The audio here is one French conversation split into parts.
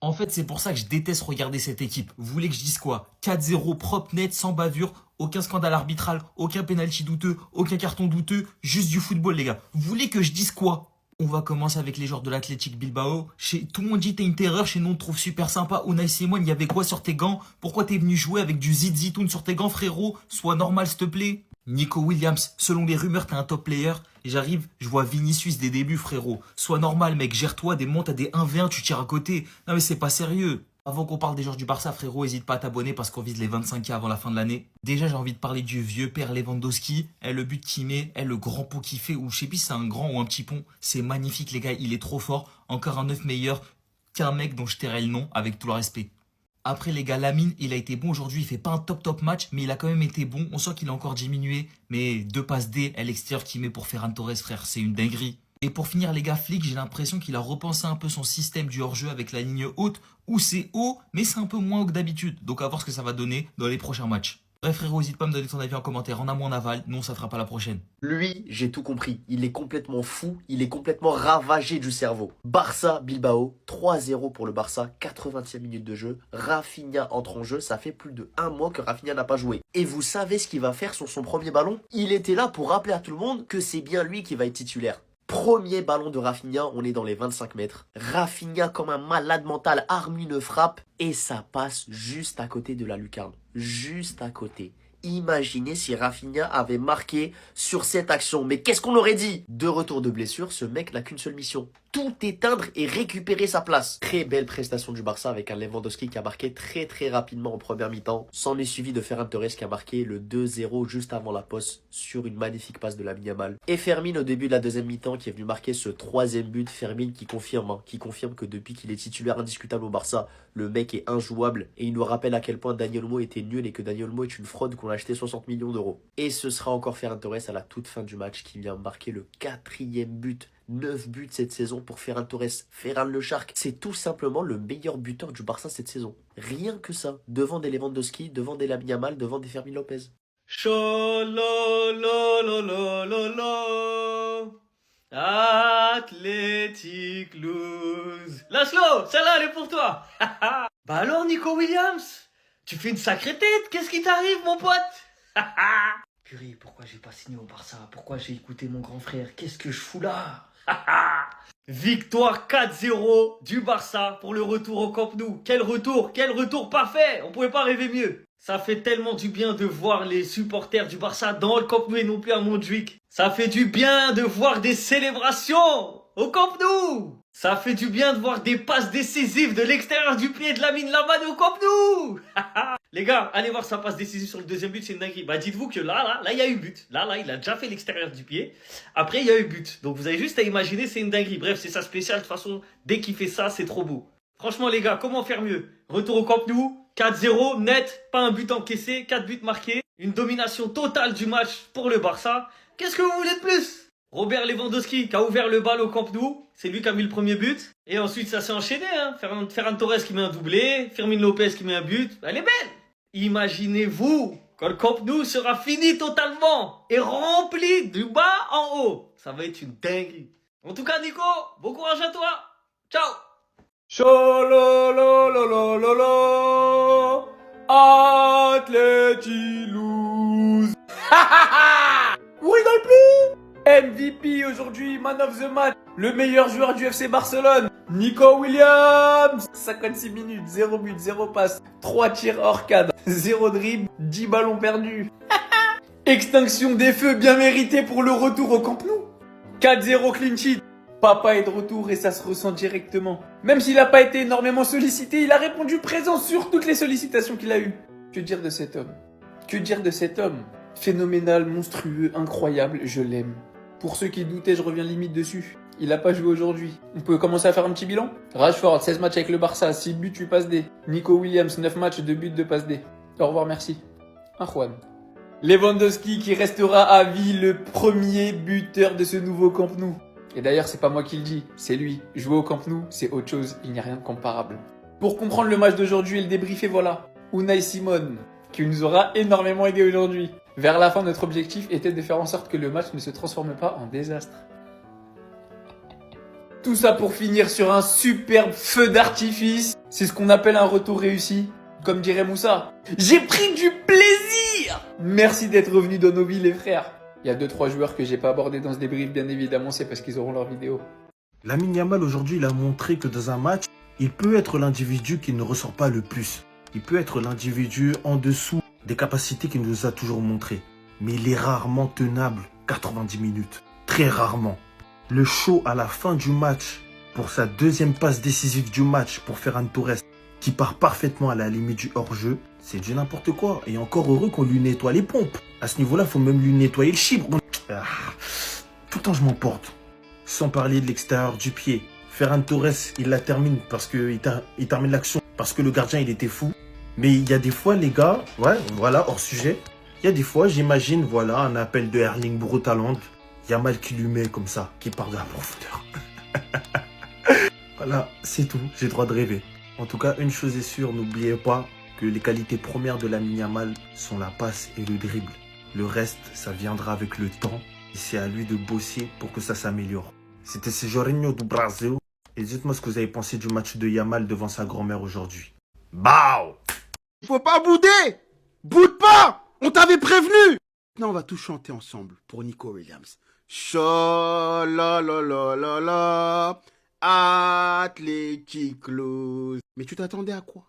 En fait, c'est pour ça que je déteste regarder cette équipe. Vous voulez que je dise quoi? 4-0, propre net, sans bavure, aucun scandale arbitral, aucun penalty douteux, aucun carton douteux, juste du football, les gars. Vous voulez que je dise quoi? On va commencer avec les joueurs de l'Athletic Bilbao. Tout le monde dit t'es une terreur, chez nous on te trouve super sympa. Unai Simon, il y avait quoi sur tes gants? Pourquoi t'es venu jouer avec du zitoun sur tes gants, frérot? Sois normal, s'il te plaît. Nico Williams, selon les rumeurs, t'es un top player. J'arrive, je vois Vinicius des débuts, frérot. Sois normal, mec, gère-toi, des montes à des 1v1, tu tires à côté. Non mais c'est pas sérieux. Avant qu'on parle des joueurs du Barça, frérot, hésite pas à t'abonner parce qu'on vise les 25K avant la fin de l'année. Déjà, j'ai envie de parler du vieux père Lewandowski. Le but qu'il met, le grand pont qu'il fait, ou je sais plus si c'est un grand ou un petit pont. C'est magnifique, les gars, il est trop fort. Encore un 9 meilleur qu'un mec dont je tairai le nom, avec tout le respect. Après, les gars, Lamine, il a été bon aujourd'hui. Il fait pas un top match, mais il a quand même été bon. On sent qu'il a encore diminué. Mais 2 passes D à l'extérieur qu'il met pour Ferran Torres, frère, c'est une dinguerie. Et pour finir, les gars, Flick, j'ai l'impression qu'il a repensé un peu son système du hors-jeu avec la ligne haute, où c'est haut, mais c'est un peu moins haut que d'habitude. Donc à voir ce que ça va donner dans les prochains matchs. Bref, frérot, n'hésite pas à me donner ton avis en commentaire, en amont, en aval. Non, ça fera pas la prochaine. Lui, j'ai tout compris. Il est complètement fou, il est complètement ravagé du cerveau. Barça, Bilbao, 3-0 pour le Barça, 80e minute de jeu. Rafinha entre en jeu, ça fait plus de 1 mois que Rafinha n'a pas joué. Et vous savez ce qu'il va faire sur son premier ballon? Il était là pour rappeler à tout le monde que c'est bien lui qui va être titulaire. Premier ballon de Rafinha, on est dans les 25 mètres. Rafinha comme un malade mental arme une frappe et ça passe juste à côté de la lucarne. Juste à côté. Imaginez si Rafinha avait marqué sur cette action. Mais qu'est-ce qu'on aurait dit? De retour de blessure, ce mec n'a qu'une seule mission. Tout éteindre et récupérer sa place. Très belle prestation du Barça avec un Lewandowski qui a marqué très rapidement en première mi-temps. S'en est suivi de Ferran Torres qui a marqué le 2-0 juste avant la pause sur une magnifique passe de Lamine Yamal. Et Fermin au début de la deuxième mi-temps qui est venu marquer ce 3e but. Fermin qui confirme que depuis qu'il est titulaire indiscutable au Barça, le mec est injouable. Et il nous rappelle à quel point Dani Olmo était nul et que Dani Olmo est une fraude qu'on a acheté 60 millions d'euros. Et ce sera encore Ferran Torres à la toute fin du match qui vient marquer le 4e but. 9 buts cette saison pour Ferran Torres. Ferran le Shark, c'est tout simplement le meilleur buteur du Barça cette saison. Rien que ça. Devant des Lewandowski, devant des Lamine Yamal, devant des Fermin Lopez. Cholololololo, Athletic lose. Laszlo, celle-là, elle est pour toi. Bah alors, Nico Williams, tu fais une sacrée tête. Qu'est-ce qui t'arrive, mon pote? Purée, pourquoi j'ai pas signé au Barça? Pourquoi j'ai écouté mon grand frère? Qu'est-ce que je fous là? Victoire 4-0 du Barça pour le retour au Camp Nou. Quel retour parfait. On pouvait pas rêver mieux. Ça fait tellement du bien de voir les supporters du Barça dans le Camp Nou et non plus à Montjuic. Ça fait du bien de voir des célébrations au Camp Nou. Ça fait du bien de voir des passes décisives de l'extérieur du pied de Lamine Yamal au Camp Nou. Les gars, allez voir sa passe décisive sur le deuxième but, c'est une dinguerie. Bah dites-vous que là, il y a eu but. Là, il a déjà fait l'extérieur du pied. Après, il y a eu but. Donc vous avez juste à imaginer, c'est une dinguerie. Bref, c'est ça spécial. De toute façon, dès qu'il fait ça, c'est trop beau. Franchement, les gars, comment faire mieux? Retour au Camp Nou, 4-0, net, pas un but encaissé, 4 buts marqués. Une domination totale du match pour le Barça. Qu'est-ce que vous voulez de plus? Robert Lewandowski qui a ouvert le bal au Camp Nou. C'est lui qui a mis le premier but. Et ensuite, ça s'est enchaîné. Hein. Ferran Torres qui met un doublé. Fermin Lopez qui met un but. Elle est belle. Imaginez-vous quand le Camp Nou sera fini totalement et rempli du bas en haut. Ça va être une dinguerie. En tout cas, Nico, bon courage à toi. Ciao. Cholololololo, Atleti lose. Vous rigolez plus? MVP aujourd'hui, man of the match, le meilleur joueur du FC Barcelone, Nico Williams. 56 minutes, 0 but, 0 passe, 3 tirs hors cadre, 0 dribble, 10 ballons perdus. Extinction des feux bien méritée pour le retour au Camp Nou. 4-0 clean sheet. Papa est de retour et ça se ressent directement. Même s'il n'a pas été énormément sollicité, il a répondu présent sur toutes les sollicitations qu'il a eues. Que dire de cet homme? Que dire de cet homme? Phénoménal, monstrueux, incroyable, je l'aime. Pour ceux qui doutaient, je reviens limite dessus. Il n'a pas joué aujourd'hui. On peut commencer à faire un petit bilan. Rashford, 16 matchs avec le Barça, 6 buts, 8 passes D. Nico Williams, 9 matchs, 2 buts, 2 passes D. Au revoir, merci. Un Juan. Lewandowski qui restera à vie le premier buteur de ce nouveau Camp Nou. Et d'ailleurs, c'est pas moi qui le dis, c'est lui. Jouer au Camp Nou, c'est autre chose, il n'y a rien de comparable. Pour comprendre le match d'aujourd'hui et le débriefer, voilà. Unai Simon, qui nous aura énormément aidé aujourd'hui. Vers la fin, notre objectif était de faire en sorte que le match ne se transforme pas en désastre. Tout ça pour finir sur un superbe feu d'artifice. C'est ce qu'on appelle un retour réussi. Comme dirait Moussa. J'ai pris du plaisir. Merci d'être revenu dans nos vies les frères. Il y a 2-3 joueurs que j'ai pas abordés dans ce débrief, bien évidemment, c'est parce qu'ils auront leur vidéo. Lamine Yamal aujourd'hui, il a montré que dans un match, il peut être l'individu qui ne ressort pas le plus. Il peut être l'individu en dessous des capacités qu'il nous a toujours montrées. Mais il est rarement tenable 90 minutes. Très rarement. Le show à la fin du match, pour sa deuxième passe décisive du match pour Ferran Torres, qui part parfaitement à la limite du hors-jeu, c'est du n'importe quoi. Et encore heureux qu'on lui nettoie les pompes. À ce niveau-là, il faut même lui nettoyer le chibre. Tout le temps, je m'emporte. Sans parler de l'extérieur du pied. Ferran Torres, il la termine parce qu'il termine l'action parce que le gardien, il était fou. Mais il y a des fois, les gars, ouais, voilà, hors sujet. Il y a des fois, j'imagine, voilà, un appel de Erling Braut Haaland. Yamal qui lui met comme ça, qui part de la profondeur. Voilà, c'est tout. J'ai le droit de rêver. En tout cas, une chose est sûre, n'oubliez pas que les qualités premières de Lamine Yamal sont la passe et le dribble. Le reste, ça viendra avec le temps et c'est à lui de bosser pour que ça s'améliore. C'était Jorginho do Brasil et dites-moi ce que vous avez pensé du match de Yamal devant sa grand-mère aujourd'hui. Bao! Faut pas bouder! Boude pas! On t'avait prévenu! Maintenant, on va tout chanter ensemble pour Nico Williams. Cha la la la la la. Athletic Close. Mais tu t'attendais à quoi?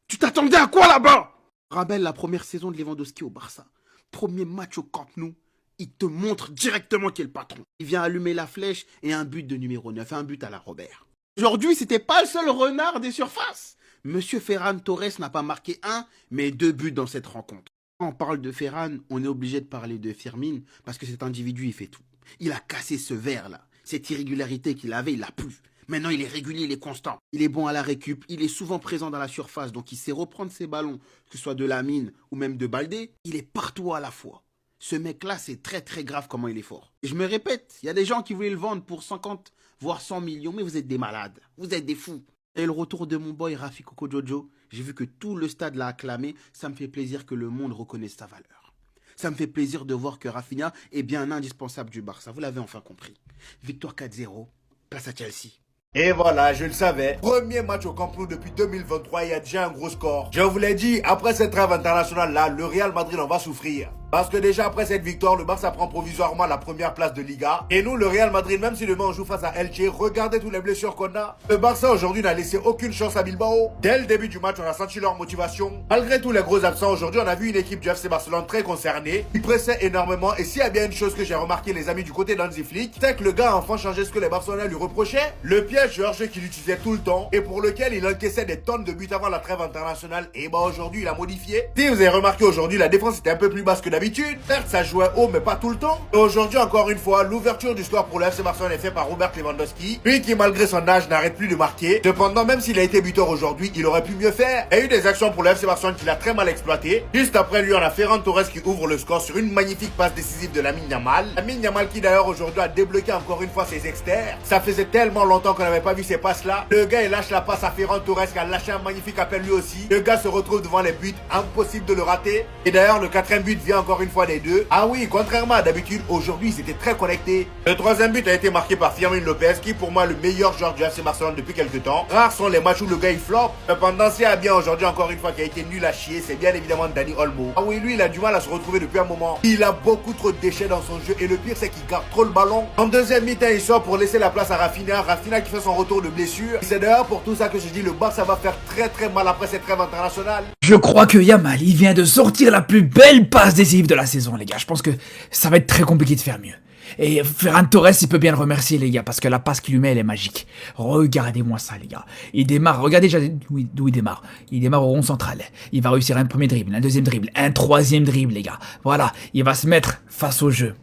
Tu t'attendais à quoi là-bas? Rappelle la première saison de Lewandowski au Barça. Premier match au Camp Nou. Il te montre directement qui est le patron. Il vient allumer la flèche et un but de numéro 9, un but à la Robert. Aujourd'hui, c'était pas le seul renard des surfaces. Monsieur Ferran Torres n'a pas marqué un, mais 2 buts dans cette rencontre. Quand on parle de Ferran, on est obligé de parler de Firmin parce que cet individu, il fait tout. Il a cassé ce verre-là. Cette irrégularité qu'il avait, il l'a plus. Maintenant, il est régulier, il est constant. Il est bon à la récup, il est souvent présent dans la surface, donc il sait reprendre ses ballons, que ce soit de Lamine ou même de Baldé. Il est partout à la fois. Ce mec-là, c'est très très grave comment il est fort. Et je me répète, il y a des gens qui voulaient le vendre pour 50, voire 100 millions, mais vous êtes des malades, vous êtes des fous. Et le retour de mon boy Rafi Coco Jojo, j'ai vu que tout le stade l'a acclamé, ça me fait plaisir que le monde reconnaisse sa valeur. Ça me fait plaisir de voir que Rafinha est bien un indispensable du Barça, vous l'avez enfin compris. Victoire 4-0, place à Chelsea. Et voilà, je le savais. Premier match au Camp Nou depuis 2023, il y a déjà un gros score. Je vous l'ai dit, après cette trêve internationale là, le Real Madrid en va souffrir. Parce que déjà après cette victoire, le Barça prend provisoirement la première place de Liga. Et nous, le Real Madrid, même si demain on joue face à Elche, regardez toutes les blessures qu'on a. Le Barça aujourd'hui n'a laissé aucune chance à Bilbao. Dès le début du match, on a senti leur motivation. Malgré tous les gros absents, aujourd'hui, on a vu une équipe du FC Barcelone très concernée. Il pressait énormément. Et s'il y a bien une chose que j'ai remarqué, les amis, du côté d'Hansi Flick, c'est que le gars a enfin changé ce que les Barcelonais lui reprochaient. Le piège hors-jeu qu'il utilisait tout le temps et pour lequel il encaissait des tonnes de buts avant la trêve internationale. Et bah aujourd'hui, il a modifié. Si vous avez remarqué aujourd'hui, la défense était un peu plus basse que d'habitude. Certes, ça jouait haut, mais pas tout le temps. Et aujourd'hui, encore une fois, l'ouverture du score pour le FC Barcelone est faite par Robert Lewandowski. Lui qui, malgré son âge, n'arrête plus de marquer. Cependant, même s'il a été buteur aujourd'hui, il aurait pu mieux faire. Il y a eu des actions pour le FC Barcelone qu'il a très mal exploité. Juste après lui, on a Ferran Torres qui ouvre le score sur une magnifique passe décisive de Lamine Yamal. Lamine Yamal qui d'ailleurs aujourd'hui a débloqué encore une fois ses externes. Ça faisait tellement longtemps qu'on n'avait pas vu ces passes-là. Le gars, il lâche la passe à Ferran Torres qui a lâché un magnifique appel lui aussi. Le gars se retrouve devant les buts, impossible de le rater. Et d'ailleurs, le 4e but vient encore une fois des deux. Ah oui, contrairement à d'habitude, aujourd'hui, c'était très connecté. Le 3e but a été marqué par Firmin Lopez, qui pour moi, le meilleur joueur du FC Barcelone depuis quelques temps. Rares sont les matchs où le gars, il flop. Cependant, s'il y a bien aujourd'hui, encore une fois, qui a été nul à chier, c'est bien évidemment Dani Olmo. Ah oui, lui, il a du mal à se retrouver depuis un moment. Il a beaucoup trop de déchets dans son jeu et le pire, c'est qu'il garde trop le ballon. En deuxième mi-temps, il sort pour laisser la place à Rafinha. Rafinha qui fait son retour de blessure. C'est d'ailleurs pour tout ça que je dis, le Barça va faire très très mal après cette trêve internationale. Je crois que Yamal, il vient de sortir la plus belle passe décisive de la saison, les gars. Je pense que ça va être très compliqué de faire mieux. Et Ferran Torres, il peut bien le remercier, les gars, parce que la passe qu'il lui met, elle est magique. Regardez-moi ça, les gars. Il démarre, regardez déjà d'où il démarre. Il démarre au rond central. Il va réussir un premier dribble, un deuxième dribble, un troisième dribble, les gars. Voilà, il va se mettre face au jeu.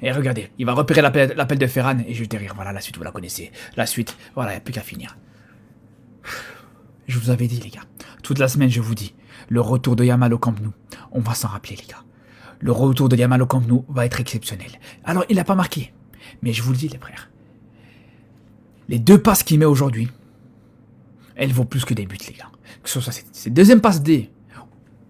Et regardez, il va repérer l'appel de Ferran et je vais rire. Voilà, la suite, vous la connaissez. La suite, voilà, il n'y a plus qu'à finir. Je vous avais dit, les gars. Toute la semaine, je vous dis, le retour de Yamal au Camp Nou, on va s'en rappeler, les gars. Le retour de Yamal au Camp Nou va être exceptionnel. Alors, il n'a pas marqué. Mais je vous le dis, les frères. Les 2 passes qu'il met aujourd'hui, elles vaut plus que des buts, les gars. Que ce soit cette deuxième passe D,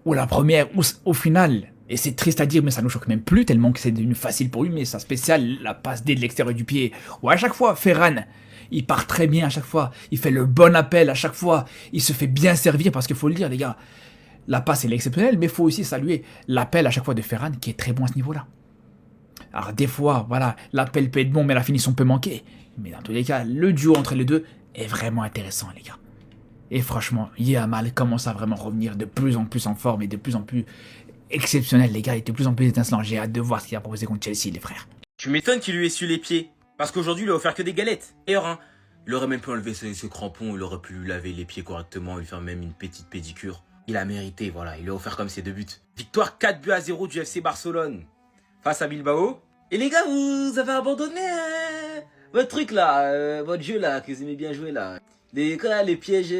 ou la première, ou au final, Et c'est triste à dire, mais ça nous choque même plus, tellement que c'est devenu facile pour lui, mais sa spéciale, la passe D de l'extérieur du pied. Ou à chaque fois, Ferran, il part très bien à chaque fois, il fait le bon appel à chaque fois, il se fait bien servir, parce qu'il faut le dire les gars, la passe elle est exceptionnelle, mais il faut aussi saluer l'appel à chaque fois de Ferran, qui est très bon à ce niveau-là. Alors des fois, voilà, l'appel peut être bon, mais la finition peut manquer. Mais dans tous les cas, le duo entre les deux est vraiment intéressant les gars. Et franchement, Yamal commence à vraiment revenir de plus en plus en forme et de plus en plus exceptionnel, les gars, il est de plus en plus étincelant. J'ai hâte de voir ce qu'il a proposé contre Chelsea, les frères. Tu m'étonnes qu'il lui ait su les pieds. Parce qu'aujourd'hui, il a offert que des galettes. D'ailleurs, hein, il aurait même pu enlever ses crampons, il aurait pu lui laver les pieds correctement, lui faire même une petite pédicure. Il a mérité, voilà, il lui a offert comme ses 2 buts. Victoire 4-0 du FC Barcelone face à Bilbao. Et les gars, vous avez abandonné votre truc là, votre jeu là, que vous aimez bien jouer là. Les pièges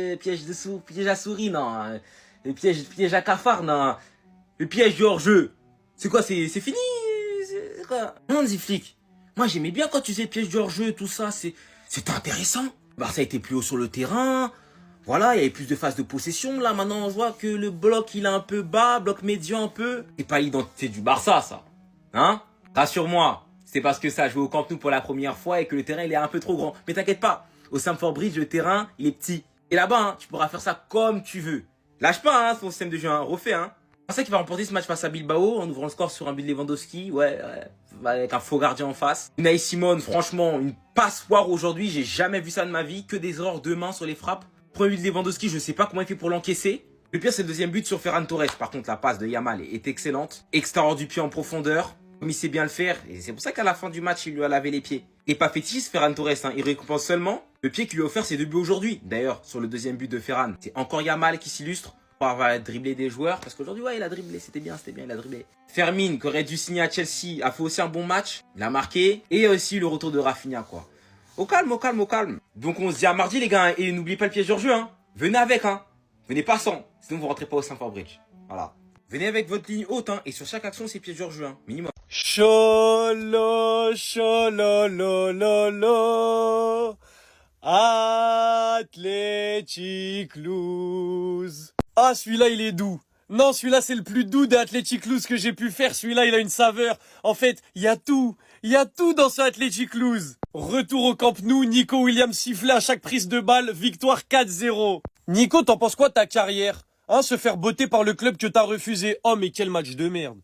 à souris, non. Les pièges à cafard, non. Le piège du hors-jeu. C'est quoi, c'est fini? C'est quoi? Non, Ziflik. Moi, j'aimais bien quand tu faisais le piège du hors-jeu, tout ça, c'était intéressant. Barça était plus haut sur le terrain. Voilà, il y avait plus de phases de possession. Là, maintenant, on voit que le bloc, il est un peu bas, bloc médian un peu. C'est pas l'identité du Barça, ça. Hein? Rassure-moi. C'est parce que ça a joué au Camp Nou pour la première fois et que le terrain, il est un peu trop grand. Mais t'inquiète pas. Au Stamford Bridge, le terrain, il est petit. Et là-bas, hein, tu pourras faire ça comme tu veux. Lâche pas, hein, son système de jeu, hein. Refais, hein. C'est ça qui va remporter ce match face à Bilbao en ouvrant le score sur un but de Lewandowski, ouais, avec un faux gardien en face. Unai Simon, franchement, une passoire aujourd'hui, j'ai jamais vu ça de ma vie, que des erreurs de main sur les frappes. Premier but de Lewandowski, je sais pas comment il fait pour l'encaisser. Le pire, c'est le deuxième but sur Ferran Torres. Par contre, la passe de Yamal est excellente. Extérieur du pied en profondeur, comme il sait bien le faire. Et c'est pour ça qu'à la fin du match, il lui a lavé les pieds. Et pas fétiche, Ferran Torres, hein, il récompense seulement le pied qui lui a offert ses 2 buts aujourd'hui. D'ailleurs, sur le deuxième but de Ferran, c'est encore Yamal qui s'illustre. Va dribbler des joueurs parce qu'aujourd'hui ouais il a dribblé, c'était bien, il a dribblé. Fermin qui aurait dû signer à Chelsea a fait aussi un bon match, il a marqué et aussi le retour de Rafinha quoi. Au calme. Donc on se dit à mardi les gars et n'oubliez pas le piège hors-jeu hein. Venez avec hein, venez pas sans, sinon vous rentrez pas au Stamford Bridge. Voilà. Venez avec votre ligne haute hein et sur chaque action c'est piège hors-jeu hein, minimum. Cholo, Athletic Cluse. Ah, celui-là, il est doux. Non, celui-là, c'est le plus doux des Athletic Cluse que j'ai pu faire. Celui-là, il a une saveur. En fait, il y a tout. Il y a tout dans ce Athletic Cluse. Retour au Camp Nou, Nico Williams sifflé à chaque prise de balle. Victoire 4-0. Nico, t'en penses quoi de ta carrière? Hein, se faire botter par le club que t'as refusé. Oh, mais quel match de merde.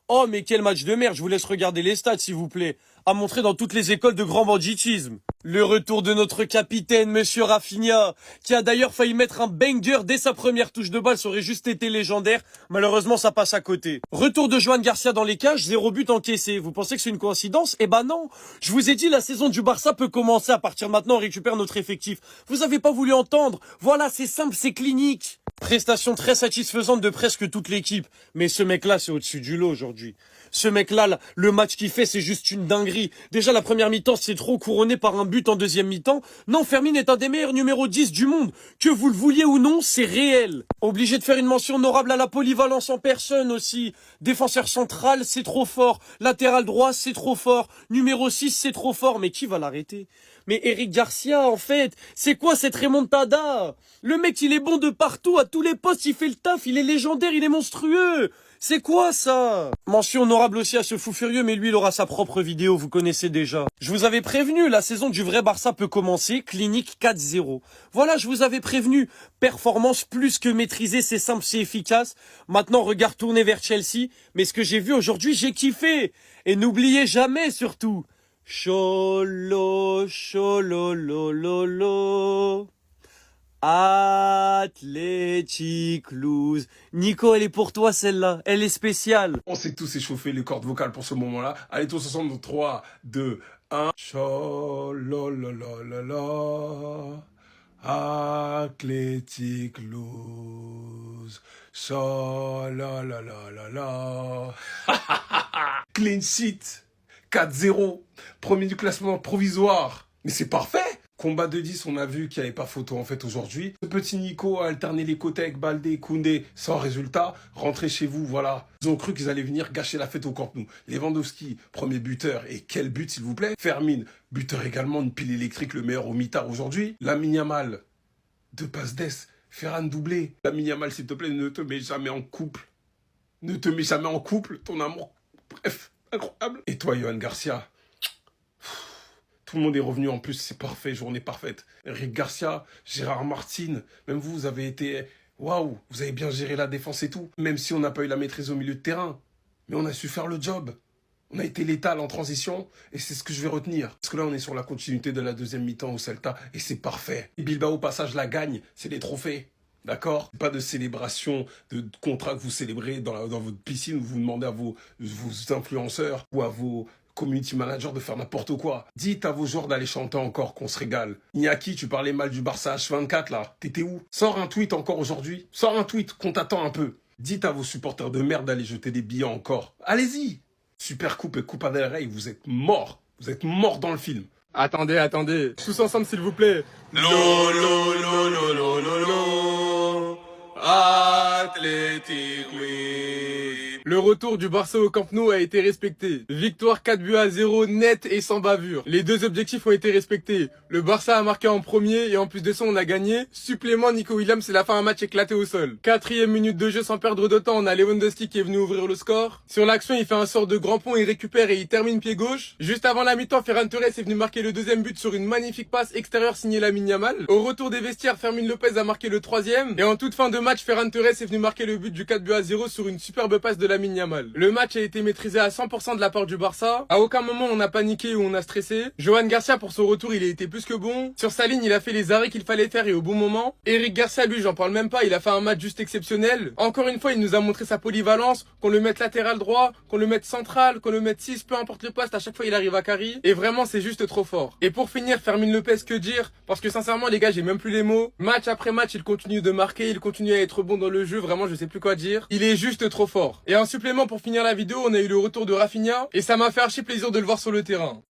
Oh, mais quel match de merde. Je vous laisse regarder les stats, s'il vous plaît. À montrer dans toutes les écoles de grand banditisme. Le retour de notre capitaine, monsieur Rafinha, qui a d'ailleurs failli mettre un banger dès sa première touche de balle, ça aurait juste été légendaire. Malheureusement, ça passe à côté. Retour de Joan Garcia dans les cages, 0 but encaissé. Vous pensez que c'est une coïncidence? Eh ben non. Je vous ai dit, la saison du Barça peut commencer à partir de maintenant, on récupère notre effectif. Vous avez pas voulu entendre. Voilà, c'est simple, c'est clinique. Prestation très satisfaisante de presque toute l'équipe. Mais ce mec-là, c'est au-dessus du lot aujourd'hui. Ce mec-là, le match qu'il fait, c'est juste une dinguerie. Déjà, la première mi-temps, c'est trop couronné par un but en deuxième mi-temps. Non, Fermin est un des meilleurs numéro 10 du monde. Que vous le vouliez ou non, c'est réel. Obligé de faire une mention honorable à la polyvalence en personne aussi. Défenseur central, c'est trop fort. Latéral droit, c'est trop fort. Numéro 6, c'est trop fort. Mais qui va l'arrêter? Mais Eric Garcia, en fait, c'est quoi cette remontada? Le mec, il est bon de partout, à tous les postes, il fait le taf, il est légendaire, il est monstrueux. C'est quoi ça? Mention honorable aussi à ce fou furieux, mais lui il aura sa propre vidéo, vous connaissez déjà. Je vous avais prévenu, la saison du vrai Barça peut commencer, clinique 4-0. Voilà, je vous avais prévenu, performance plus que maîtrisée, c'est simple, c'est efficace. Maintenant, regard tourné vers Chelsea, mais ce que j'ai vu aujourd'hui, j'ai kiffé. Et n'oubliez jamais surtout, Cholo, chololololo. Athletic Cluse. Nico, elle est pour toi celle-là. Elle est spéciale. On s'est tous échauffé les cordes vocales pour ce moment-là. Allez tous ensemble, 3, 2, 1. Chololololo. Athletic Cluse. Chololololo. Clean sheet. 4-0. Premier du classement provisoire. Mais c'est parfait. Combat de 10, on a vu qu'il n'y avait pas photo en fait aujourd'hui. Ce petit Nico a alterné les côtés avec Baldé, Koundé, sans résultat. Rentrez chez vous, voilà. Ils ont cru qu'ils allaient venir gâcher la fête au Camp Nou. Lewandowski, premier buteur. Et quel but s'il vous plaît. Fermin, buteur également, une pile électrique, le meilleur au mitard aujourd'hui. Lamine Yamal, 2 passes d'ess. Ferran doublé. Lamine Yamal, s'il te plaît, ne te mets jamais en couple Ne te mets jamais en couple, ton amour. Bref, incroyable. Et toi, Johan Garcia? Tout le monde est revenu en plus, c'est parfait, journée parfaite. Eric Garcia, Gérard Martin, même vous avez été... Waouh, vous avez bien géré la défense et tout. Même si on n'a pas eu la maîtrise au milieu de terrain. Mais on a su faire le job. On a été létal en transition et c'est ce que je vais retenir. Parce que là, on est sur la continuité de la deuxième mi-temps au Celta et c'est parfait. Et Bilbao, au passage, la gagne, c'est des trophées. D'accord? Pas de célébration, de contrat que vous célébrez dans votre piscine où vous demandez à vos influenceurs ou à vos community managers de faire n'importe quoi. Dites à vos joueurs d'aller chanter encore, qu'on se régale. Iñaki, tu parlais mal du Barça H24 là. T'étais où? Sors un tweet encore aujourd'hui. Sors un tweet qu'on t'attend un peu. Dites à vos supporters de merde d'aller jeter des billets encore. Allez-y! Super Coupe et Coupa del Rey, vous êtes morts. Vous êtes morts dans le film. Attendez. Tous ensemble, s'il vous plaît. Athletic Club. Le retour du Barça au Camp Nou a été respecté. Victoire 4-0 net et sans bavure. Les deux objectifs ont été respectés. Le Barça a marqué en premier et en plus de ça on a gagné. Supplément, Nico Williams, c'est la fin d'un match éclaté au sol. 4e minute de jeu sans perdre de temps, on a Lewandowski qui est venu ouvrir le score. Sur l'action, il fait un sort de grand pont, il récupère et il termine pied gauche. Juste avant la mi-temps, Ferran Torres est venu marquer le deuxième but sur une magnifique passe extérieure signée Lamine Yamal. Au retour des vestiaires, Fermin Lopez a marqué le 3e. Et en toute fin de match, Ferran Torres est venu marquer le but du 4-0 sur une superbe passe de Lamine Yamal. Le match a été maîtrisé à 100% de la part du Barça. À aucun moment on n'a paniqué ou on a stressé. Johan Garcia pour son retour il a été plus que bon. Sur sa ligne il a fait les arrêts qu'il fallait faire et au bon moment. Eric Garcia lui j'en parle même pas, il a fait un match juste exceptionnel. Encore une fois il nous a montré sa polyvalence, qu'on le mette latéral droit, qu'on le mette central, qu'on le mette 6, peu importe le poste, à chaque fois il arrive à carry. Et vraiment c'est juste trop fort. Et pour finir Fermin Lopez que dire? Parce que sincèrement les gars j'ai même plus les mots. Match après match il continue de marquer, il continue à être bon dans le jeu, vraiment je sais plus quoi dire. Il est juste trop fort. Et en supplément pour finir la vidéo, on a eu le retour de Rafinha et ça m'a fait archi plaisir de le voir sur le terrain.